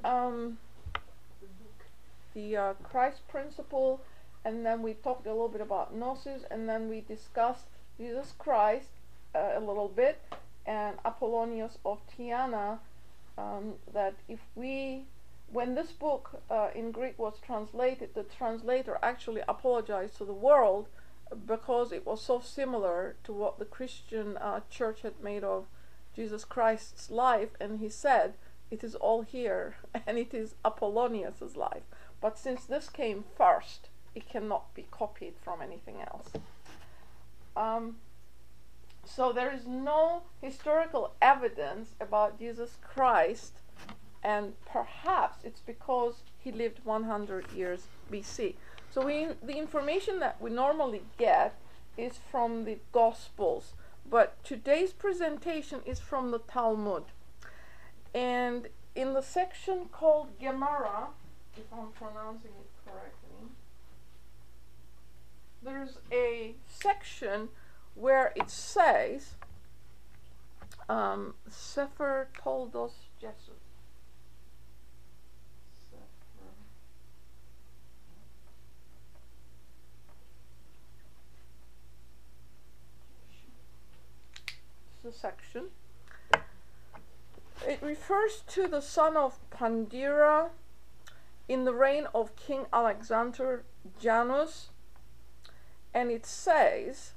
um, the Christ principle, and then we talked a little bit about Gnosis, and then we discussed Jesus Christ a little bit, and Apollonius of Tyana, that when this book in Greek was translated, the translator actually apologized to the world because it was so similar to what the Christian church had made of Jesus Christ's life, and he said, it is all here, and it is Apollonius's life. But since this came first, it cannot be copied from anything else. So there is no historical evidence about Jesus Christ, and perhaps it's because he lived 100 years BC. So the information that we normally get is from the Gospels, but today's presentation is from the Talmud. And in the section called Gemara, if I'm pronouncing it correctly, there's a section where it says, Sefer Toldos Jesu. The section. It refers to the son of Pandira in the reign of King Alexander Janus, and it says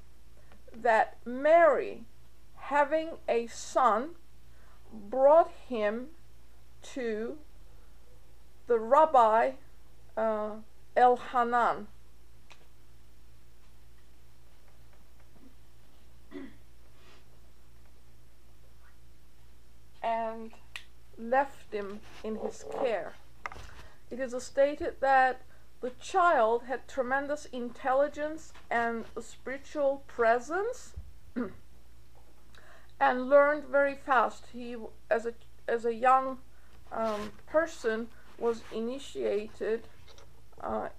that Mary, having a son, brought him to the Rabbi Elhanan. And left him in his care. It is stated that the child had tremendous intelligence and a spiritual presence and learned very fast. He, as a young person, was initiated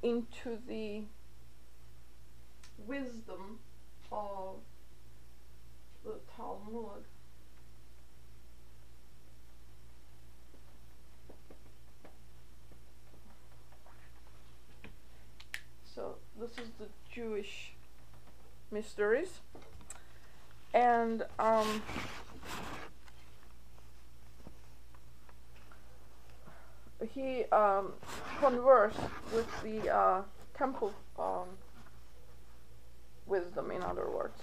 into the wisdom of the Talmud. So this is the Jewish mysteries, and he conversed with the temple wisdom, in other words.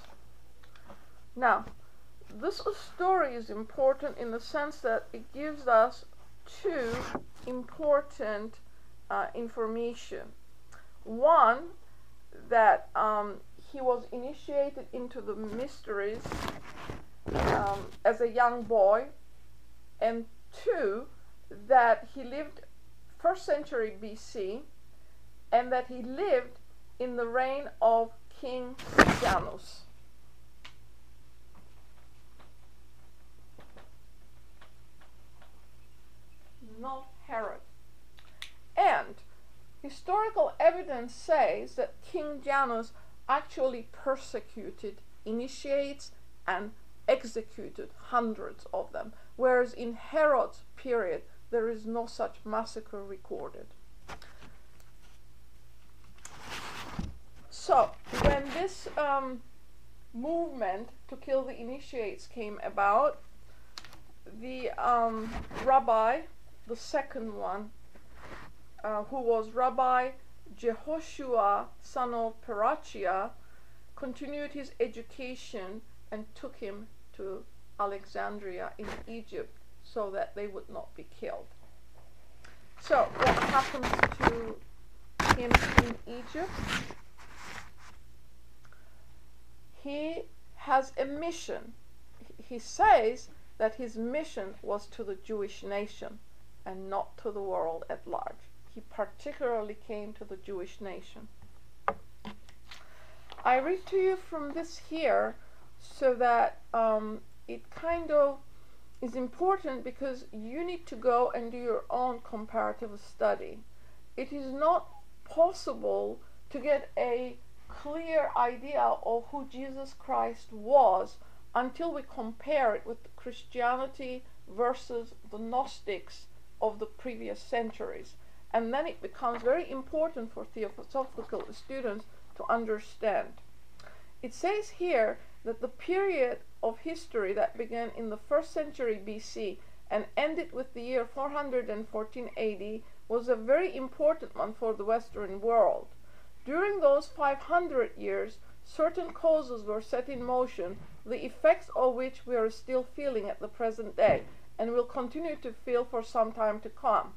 Now, this story is important in the sense that it gives us two important information. One, that he was initiated into the mysteries as a young boy, and two, that he lived 1st century BC, and that he lived in the reign of King Janus. Not Herod. And historical evidence says that King Janus actually persecuted initiates and executed hundreds of them, whereas in Herod's period there is no such massacre recorded. So when this movement to kill the initiates came about, the rabbi, the second one, who was Rabbi Jehoshua, son of Perachia, continued his education and took him to Alexandria in Egypt so that they would not be killed. So what happens to him in Egypt? He has a mission. He says that his mission was to the Jewish nation and not to the world at large. He particularly came to the Jewish nation. I read to you from this here so that it kind of is important, because you need to go and do your own comparative study. It is not possible to get a clear idea of who Jesus Christ was until we compare it with Christianity versus the Gnostics of the previous centuries. And then it becomes very important for theosophical students to understand. It says here that the period of history that began in the 1st century BC and ended with the year 414 AD was a very important one for the Western world. During those 500 years, certain causes were set in motion, the effects of which we are still feeling at the present day and will continue to feel for some time to come.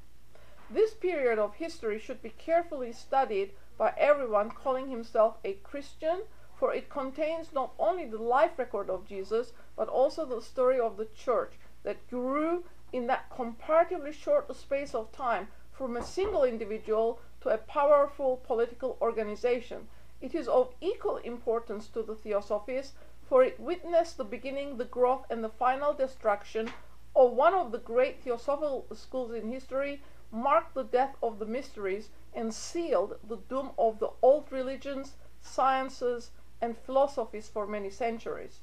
This period of history should be carefully studied by everyone calling himself a Christian, for it contains not only the life record of Jesus, but also the story of the church that grew in that comparatively short space of time from a single individual to a powerful political organization. It is of equal importance to the Theosophists, for it witnessed the beginning, the growth, and the final destruction of one of the great theosophical schools in history, marked the death of the mysteries, and sealed the doom of the old religions, sciences, and philosophies for many centuries.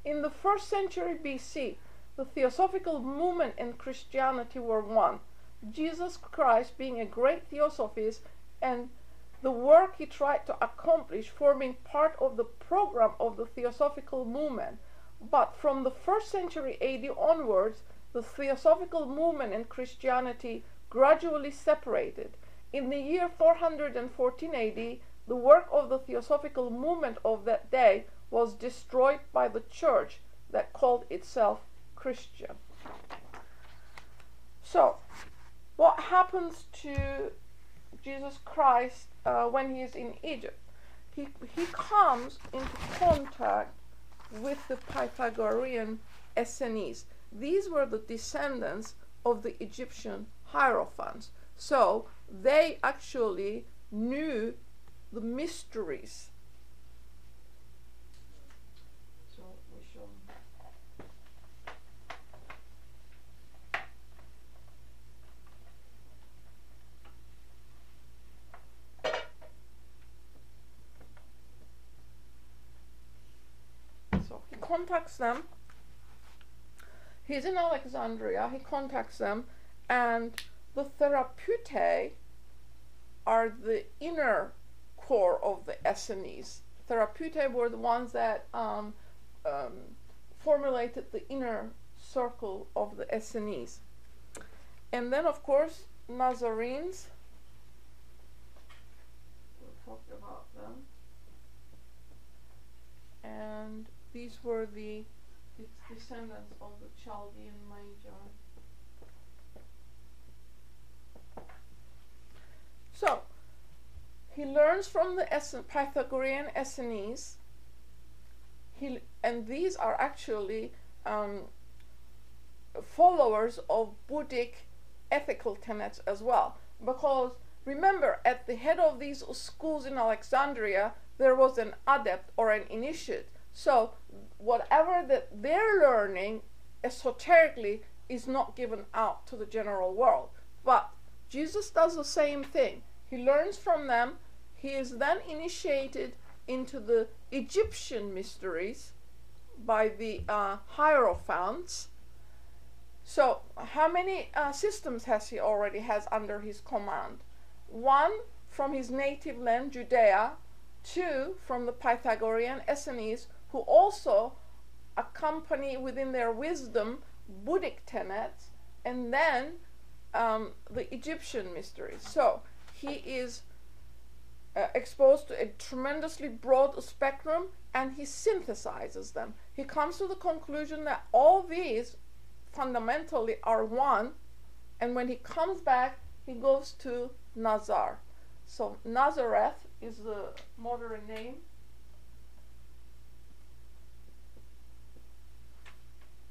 In the 1st century BC, the theosophical movement and Christianity were one, Jesus Christ being a great theosophist and the work he tried to accomplish forming part of the program of the theosophical movement. But from the 1st century AD onwards, the theosophical movement and Christianity gradually separated. In the year 414 AD, the work of the theosophical movement of that day was destroyed by the church that called itself Christian. So, what happens to Jesus Christ when he is in Egypt? He comes into contact with the Pythagorean Essenes. These were the descendants of the Egyptian hierophants. So they actually knew the mysteries. So we shall. So he contacts them. He's in Alexandria. He contacts them, and the Therapeutae are the inner core of the Essenes. Therapeutae were the ones that formulated the inner circle of the Essenes. And then, of course, Nazarenes. We'll talk about them. And these were the descendants of the Chaldean Magi. So, he learns from the Pythagorean Essenes, and these are actually followers of Buddhic ethical tenets as well. Because remember, at the head of these schools in Alexandria, there was an adept or an initiate. So, whatever that they're learning esoterically is not given out to the general world. But Jesus does the same thing. He learns from them. He is then initiated into the Egyptian mysteries by the hierophants. So how many systems has he already has under his command? 1 from his native land, Judea. 2 from the Pythagorean Essenes, who also accompany within their wisdom Buddhic tenets, and then the Egyptian mysteries. So he is exposed to a tremendously broad spectrum, and he synthesizes them. He comes to the conclusion that all these fundamentally are one, and when he comes back, he goes to Nazar. So Nazareth is the modern name.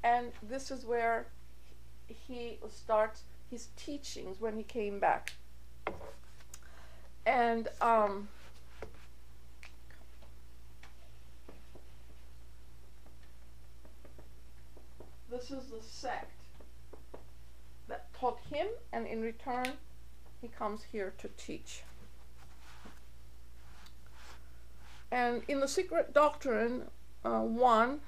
And this is where he starts his teachings when he came back. And this is the sect that taught him, and in return he comes here to teach. And in the Secret Doctrine 1,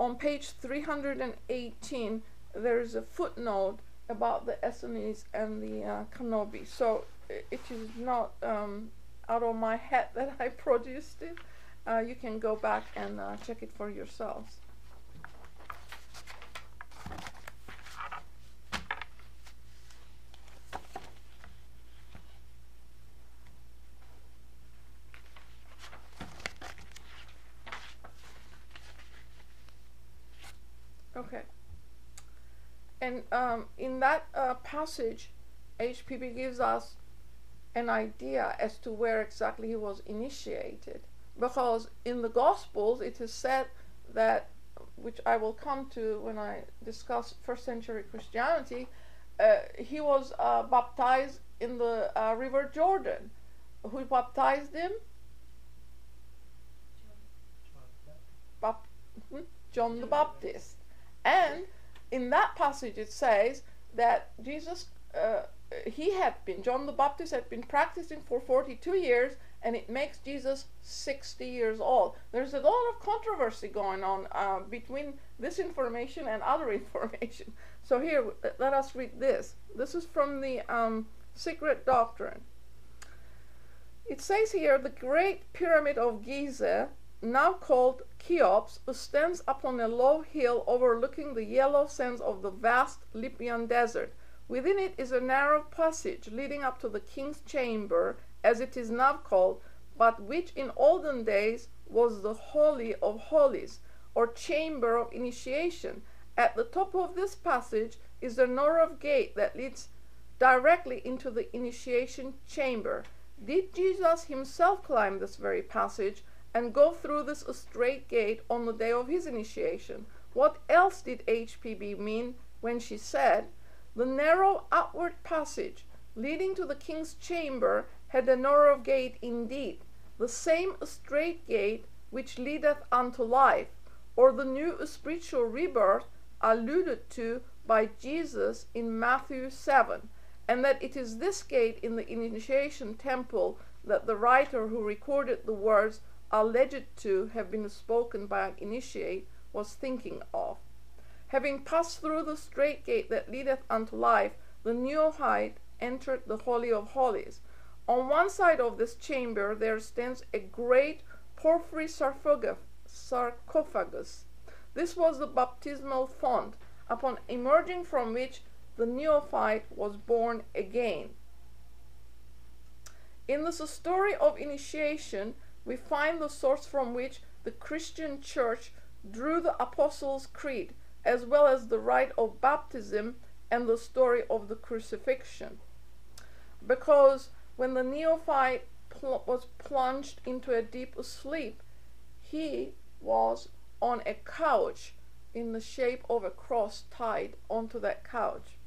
on page 318, there is a footnote about the Essenes and the Canobi. So it is not out of my head that I produced it. You can go back and check it for yourselves. Okay. And in that passage, HPB gives us an idea as to where exactly he was initiated. Because in the Gospels, it is said that, which I will come to when I discuss first century Christianity, he was baptized in the River Jordan. Who baptized him? John the Baptist. And in that passage it says that Jesus, John the Baptist had been practicing for 42 years, and it makes Jesus 60 years old. There's a lot of controversy going on between this information and other information. So here, let us read this. This is from the Secret Doctrine. It says here, the Great Pyramid of Giza, now called Cheops, stands upon a low hill overlooking the yellow sands of the vast Libyan desert. Within it is a narrow passage leading up to the king's chamber, as it is now called, but which in olden days was the Holy of Holies, or chamber of initiation. At the top of this passage is the Norov gate that leads directly into the initiation chamber. Did Jesus himself climb this very passage and go through this straight gate on the day of his initiation? What else did HPB mean when she said, the narrow outward passage leading to the king's chamber had a narrow gate indeed, the same straight gate which leadeth unto life, or the new spiritual rebirth alluded to by Jesus in Matthew 7, and that it is this gate in the initiation temple that the writer who recorded the words alleged to have been spoken by an initiate was thinking of. Having passed through the straight gate that leadeth unto life, the neophyte entered the Holy of Holies. On one side of this chamber there stands a great porphyry sarcophagus. This was the baptismal font, upon emerging from which the neophyte was born again. In this story of initiation, we find the source from which the Christian Church drew the Apostles' Creed, as well as the rite of baptism and the story of the crucifixion. Because when the neophyte was plunged into a deep sleep, he was on a couch in the shape of a cross tied onto that couch.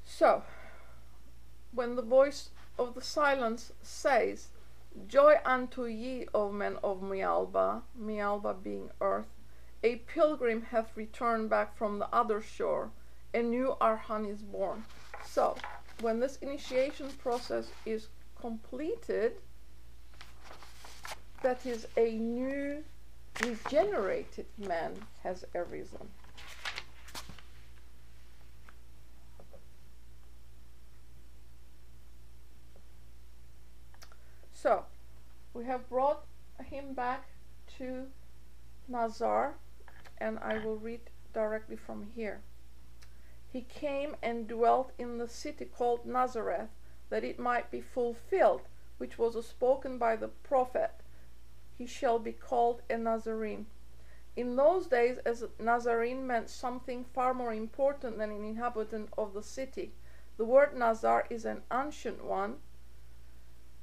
So, when the voice of the silence says, Joy unto ye, O men of Mialba, Mialba being earth, a pilgrim hath returned back from the other shore, a new Arhan is born. So, when this initiation process is completed, that is, a new regenerated man has arisen. So, we have brought him back to Nazar, and I will read directly from here. He came and dwelt in the city called Nazareth, that it might be fulfilled, which was spoken by the prophet, he shall be called a Nazarene. In those days, as Nazarene meant something far more important than an inhabitant of the city. The word Nazar is an ancient one,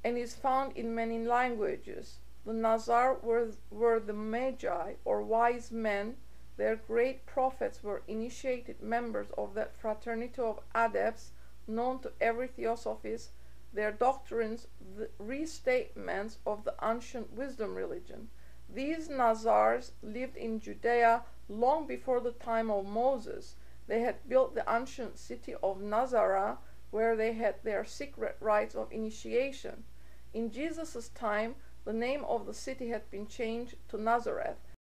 and is found in many languages. The Nazar were the Magi, or wise men. Their great prophets were initiated members of that fraternity of adepts known to every theosophist, their doctrines the restatements of the ancient wisdom religion. These Nazars lived in Judea long before the time of Moses. They had built the ancient city of Nazareth, where they had their secret rites of initiation. In Jesus' time, the name of the city had been changed to Nazareth,